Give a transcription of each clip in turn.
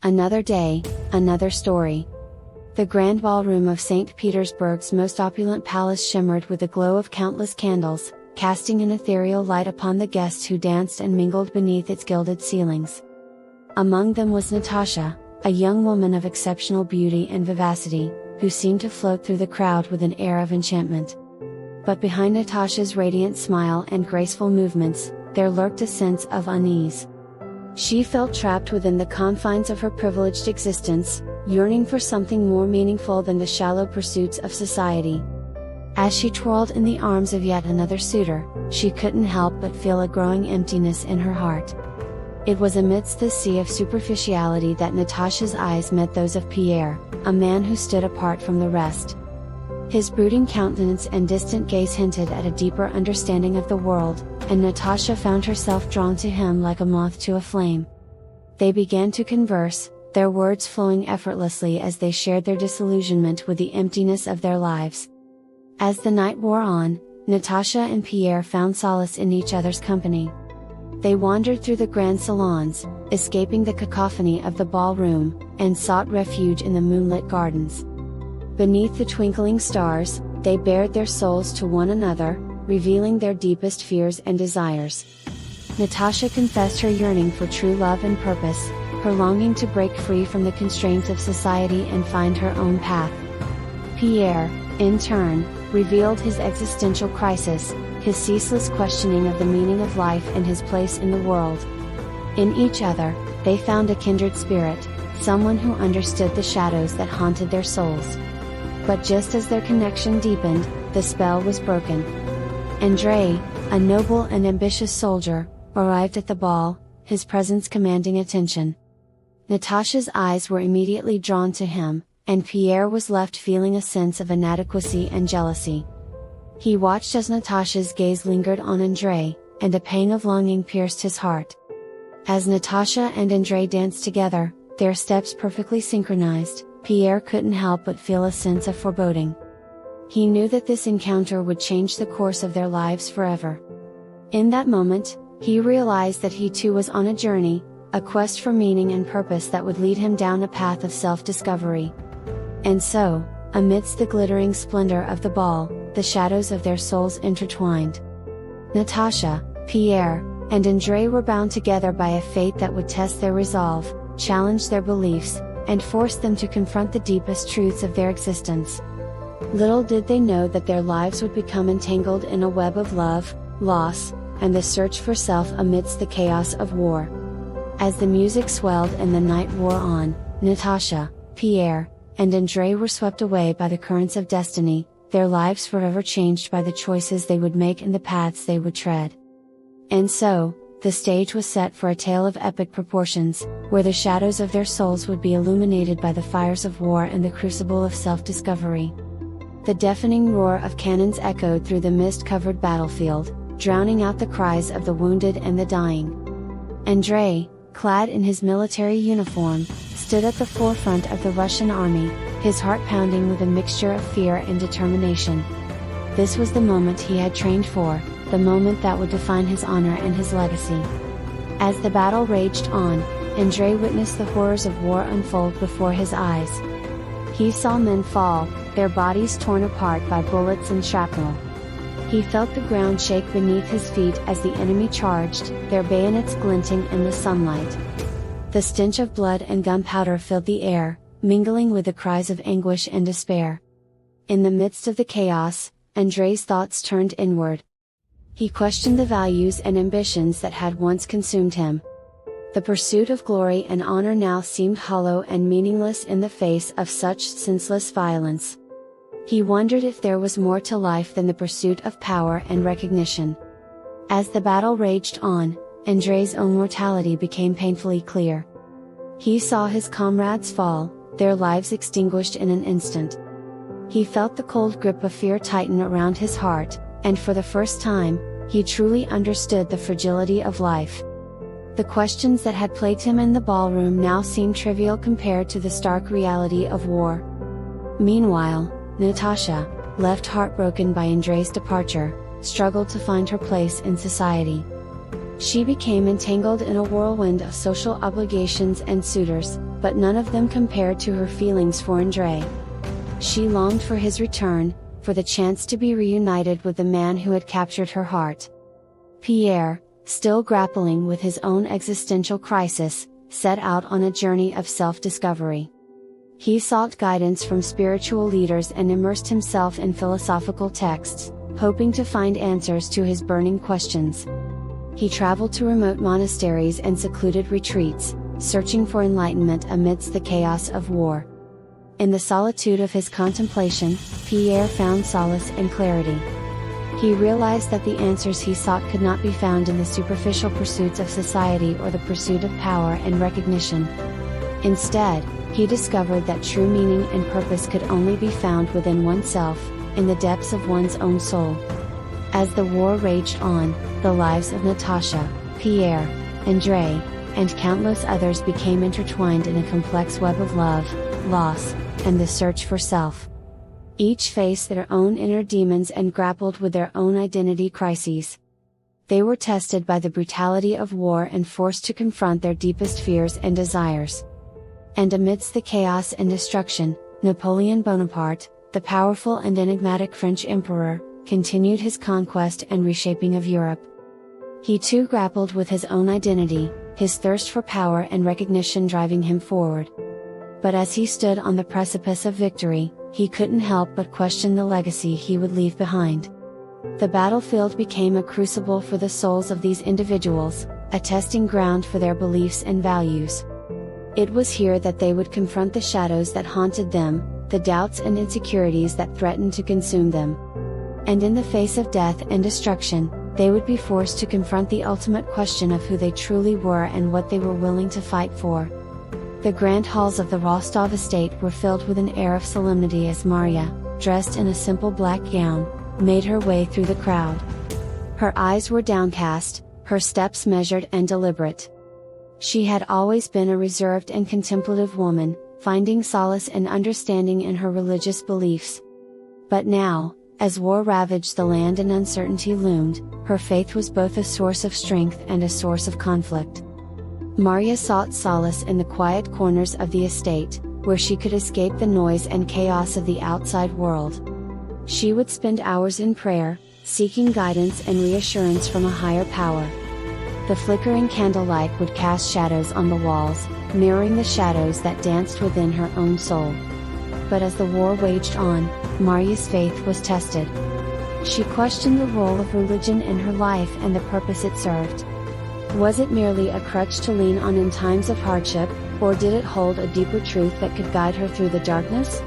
Another day, another story. The grand ballroom of St. Petersburg's most opulent palace shimmered with the glow of countless candles, casting an ethereal light upon the guests who danced and mingled beneath its gilded ceilings. Among them was Natasha, a young woman of exceptional beauty and vivacity, who seemed to float through the crowd with an air of enchantment. But behind Natasha's radiant smile and graceful movements, there lurked a sense of unease. She felt trapped within the confines of her privileged existence, yearning for something more meaningful than the shallow pursuits of society. As she twirled in the arms of yet another suitor, she couldn't help but feel a growing emptiness in her heart. It was amidst this sea of superficiality that Natasha's eyes met those of Pierre, a man who stood apart from the rest. His brooding countenance and distant gaze hinted at a deeper understanding of the world, and Natasha found herself drawn to him like a moth to a flame. They began to converse, their words flowing effortlessly as they shared their disillusionment with the emptiness of their lives. As the night wore on, Natasha and Pierre found solace in each other's company. They wandered through the grand salons, escaping the cacophony of the ballroom, and sought refuge in the moonlit gardens. Beneath the twinkling stars, they bared their souls to one another, revealing their deepest fears and desires. Natasha confessed her yearning for true love and purpose, her longing to break free from the constraints of society and find her own path. Pierre, in turn, revealed his existential crisis, his ceaseless questioning of the meaning of life and his place in the world. In each other, they found a kindred spirit, someone who understood the shadows that haunted their souls. But just as their connection deepened, the spell was broken. Andrei, a noble and ambitious soldier, arrived at the ball, his presence commanding attention. Natasha's eyes were immediately drawn to him, and Pierre was left feeling a sense of inadequacy and jealousy. He watched as Natasha's gaze lingered on Andrei, and a pang of longing pierced his heart. As Natasha and Andrei danced together, their steps perfectly synchronized, Pierre couldn't help but feel a sense of foreboding. He knew that this encounter would change the course of their lives forever. In that moment, he realized that he too was on a journey, a quest for meaning and purpose that would lead him down a path of self-discovery. And so, amidst the glittering splendor of the ball, the shadows of their souls intertwined. Natasha, Pierre, and Andrei were bound together by a fate that would test their resolve, challenge their beliefs, and force them to confront the deepest truths of their existence. Little did they know that their lives would become entangled in a web of love, loss, and the search for self amidst the chaos of war. As the music swelled and the night wore on, Natasha, Pierre, and Andrei were swept away by the currents of destiny, their lives forever changed by the choices they would make and the paths they would tread. And so, the stage was set for a tale of epic proportions, where the shadows of their souls would be illuminated by the fires of war and the crucible of self-discovery. The deafening roar of cannons echoed through the mist-covered battlefield, drowning out the cries of the wounded and the dying. Andrei, clad in his military uniform, stood at the forefront of the Russian army, his heart pounding with a mixture of fear and determination. This was the moment he had trained for, the moment that would define his honor and his legacy. As the battle raged on, Andrei witnessed the horrors of war unfold before his eyes. He saw men fall, their bodies torn apart by bullets and shrapnel. He felt the ground shake beneath his feet as the enemy charged, their bayonets glinting in the sunlight. The stench of blood and gunpowder filled the air, mingling with the cries of anguish and despair. In the midst of the chaos, Andrei's thoughts turned inward. He questioned the values and ambitions that had once consumed him. The pursuit of glory and honor now seemed hollow and meaningless in the face of such senseless violence. He wondered if there was more to life than the pursuit of power and recognition. As the battle raged on, Andrei's own mortality became painfully clear. He saw his comrades fall, their lives extinguished in an instant. He felt the cold grip of fear tighten around his heart, and for the first time, he truly understood the fragility of life. The questions that had plagued him in the ballroom now seemed trivial compared to the stark reality of war. Meanwhile, Natasha, left heartbroken by Andrei's departure, struggled to find her place in society. She became entangled in a whirlwind of social obligations and suitors, but none of them compared to her feelings for Andrei. She longed for his return, for the chance to be reunited with the man who had captured her heart. Pierre, still grappling with his own existential crisis, set out on a journey of self-discovery. He sought guidance from spiritual leaders and immersed himself in philosophical texts, hoping to find answers to his burning questions. He traveled to remote monasteries and secluded retreats, searching for enlightenment amidst the chaos of war. In the solitude of his contemplation, Pierre found solace and clarity. He realized that the answers he sought could not be found in the superficial pursuits of society or the pursuit of power and recognition. Instead, he discovered that true meaning and purpose could only be found within oneself, in the depths of one's own soul. As the war raged on, the lives of Natasha, Pierre, Andrei, and countless others became intertwined in a complex web of love, loss, and the search for self. Each faced their own inner demons and grappled with their own identity crises. They were tested by the brutality of war and forced to confront their deepest fears and desires. And amidst the chaos and destruction, Napoleon Bonaparte, the powerful and enigmatic French emperor, continued his conquest and reshaping of Europe. He too grappled with his own identity, his thirst for power and recognition driving him forward. But as he stood on the precipice of victory, he couldn't help but question the legacy he would leave behind. The battlefield became a crucible for the souls of these individuals, a testing ground for their beliefs and values. It was here that they would confront the shadows that haunted them, the doubts and insecurities that threatened to consume them. And in the face of death and destruction, they would be forced to confront the ultimate question of who they truly were and what they were willing to fight for. The grand halls of the Rostov estate were filled with an air of solemnity as Maria, dressed in a simple black gown, made her way through the crowd. Her eyes were downcast, her steps measured and deliberate. She had always been a reserved and contemplative woman, finding solace and understanding in her religious beliefs. But now, as war ravaged the land and uncertainty loomed, her faith was both a source of strength and a source of conflict. Maria sought solace in the quiet corners of the estate, where she could escape the noise and chaos of the outside world. She would spend hours in prayer, seeking guidance and reassurance from a higher power. The flickering candlelight would cast shadows on the walls, mirroring the shadows that danced within her own soul. But as the war waged on, Maria's faith was tested. She questioned the role of religion in her life and the purpose it served. Was it merely a crutch to lean on in times of hardship, or did it hold a deeper truth that could guide her through the darkness?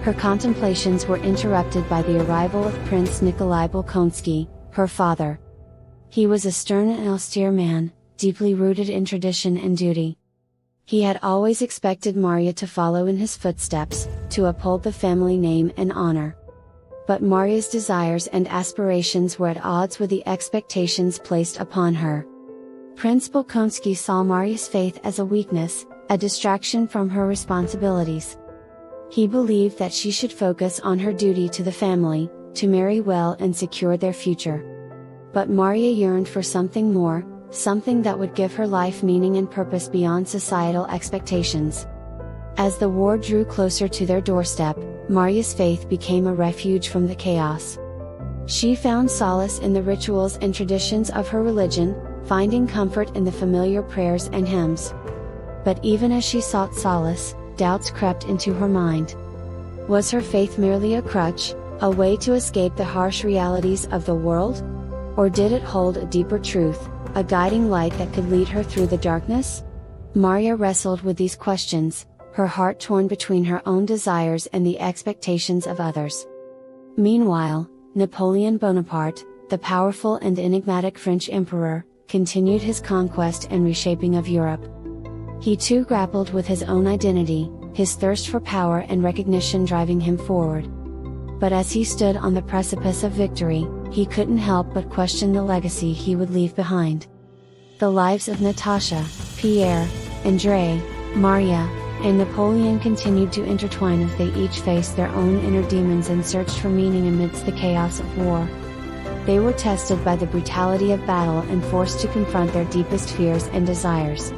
Her contemplations were interrupted by the arrival of Prince Nikolai Bolkonsky, her father. He was a stern and austere man, deeply rooted in tradition and duty. He had always expected Maria to follow in his footsteps, to uphold the family name and honor. But Maria's desires and aspirations were at odds with the expectations placed upon her. Prince Bolkonsky saw Maria's faith as a weakness, a distraction from her responsibilities. He believed that she should focus on her duty to the family, to marry well and secure their future. But Maria yearned for something more, something that would give her life meaning and purpose beyond societal expectations. As the war drew closer to their doorstep, Maria's faith became a refuge from the chaos. She found solace in the rituals and traditions of her religion, finding comfort in the familiar prayers and hymns. But even as she sought solace, doubts crept into her mind. Was her faith merely a crutch, a way to escape the harsh realities of the world? Or did it hold a deeper truth, a guiding light that could lead her through the darkness? Maria wrestled with these questions, her heart torn between her own desires and the expectations of others. Meanwhile, Napoleon Bonaparte, the powerful and enigmatic French emperor, continued his conquest and reshaping of Europe. He too grappled with his own identity, his thirst for power and recognition driving him forward. But as he stood on the precipice of victory, he couldn't help but question the legacy he would leave behind. The lives of Natasha, Pierre, Andrei, Maria, and Napoleon continued to intertwine as they each faced their own inner demons and searched for meaning amidst the chaos of war. They were tested by the brutality of battle and forced to confront their deepest fears and desires.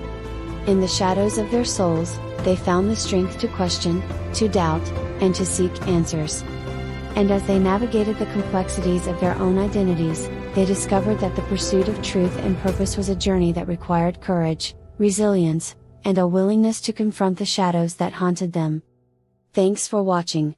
In the shadows of their souls, they found the strength to question, to doubt, and to seek answers. And as they navigated the complexities of their own identities, they discovered that the pursuit of truth and purpose was a journey that required courage, resilience, and a willingness to confront the shadows that haunted them. Thanks for watching.